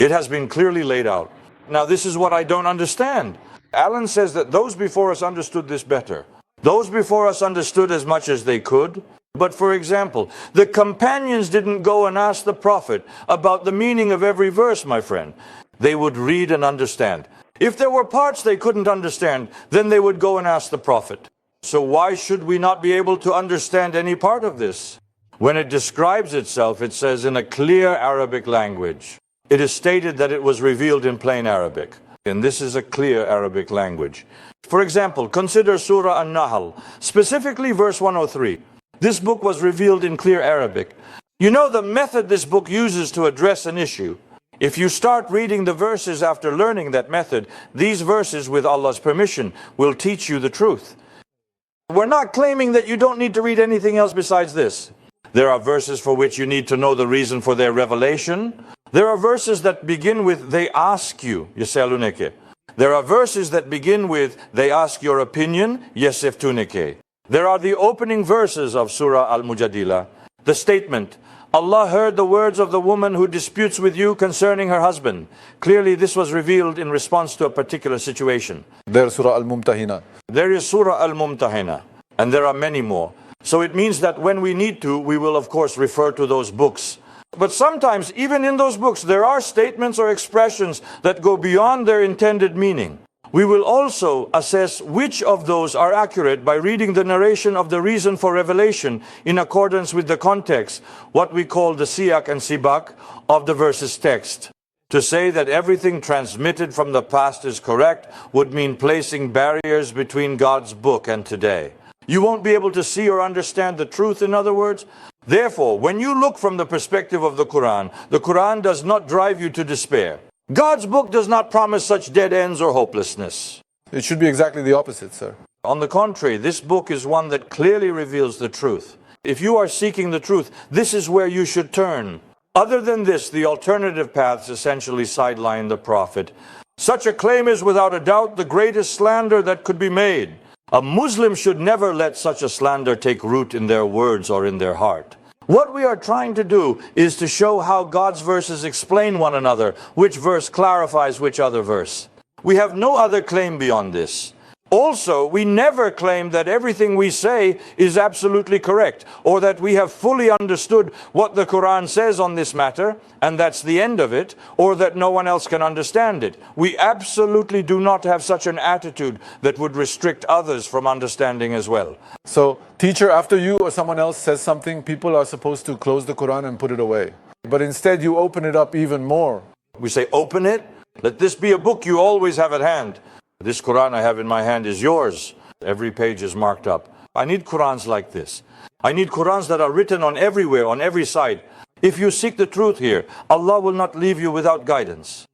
It has been clearly laid out. Now, this is what I don't understand. Alan says that those before us understood this better. Those before us understood as much as they could. But for example, the companions didn't go and ask the Prophet about the meaning of every verse, my friend. They would read and understand. If there were parts they couldn't understand, then they would go and ask the Prophet. So why should we not be able to understand any part of this? When it describes itself, it says in a clear Arabic language. It is stated that it was revealed in plain Arabic. And this is a clear Arabic language. For example, consider Surah An-Nahl, specifically verse 103. This book was revealed in clear Arabic. You know the method this book uses to address an issue. If you start reading the verses after learning that method, these verses, with Allah's permission, will teach you the truth. We're not claiming that you don't need to read anything else besides this. There are verses for which you need to know the reason for their revelation. There are verses that begin with, they ask you, يَسْأَلُونَكَ. There are verses that begin with, they ask your opinion, يَسْأَفْتُونَكَ. There are the opening verses of Surah Al-Mujadila. The statement, Allah heard the words of the woman who disputes with you concerning her husband. Clearly this was revealed in response to a particular situation. There is Surah Al-Mumtahina. There is Surah Al-Mumtahina. And there are many more. So it means that when we need to, we will of course refer to those books. But sometimes, even in those books, there are statements or expressions that go beyond their intended meaning. We will also assess which of those are accurate by reading the narration of the reason for revelation in accordance with the context, what we call the siyak and sibak of the verse's text. To say that everything transmitted from the past is correct would mean placing barriers between God's book and today. You won't be able to see or understand the truth, in other words. Therefore, when you look from the perspective of the Qur'an does not drive you to despair. God's book does not promise such dead ends or hopelessness. It should be exactly the opposite, sir. On the contrary, this book is one that clearly reveals the truth. If you are seeking the truth, this is where you should turn. Other than this, the alternative paths essentially sideline the Prophet. Such a claim is without a doubt the greatest slander that could be made. A Muslim should never let such a slander take root in their words or in their heart. What we are trying to do is to show how God's verses explain one another, which verse clarifies which other verse. We have no other claim beyond this. Also, we never claim that everything we say is absolutely correct, or that we have fully understood what the Quran says on this matter, and that's the end of it, or that no one else can understand it. We absolutely do not have such an attitude that would restrict others from understanding as well. So, teacher, after you or someone else says something, people are supposed to close the Quran and put it away. But instead, you open it up even more. We say, open it. Let this be a book you always have at hand. This Quran I have in my hand is yours. Every page is marked up. I need Qurans like this. I need Qurans that are written on everywhere, on every side. If you seek the truth here, Allah will not leave you without guidance.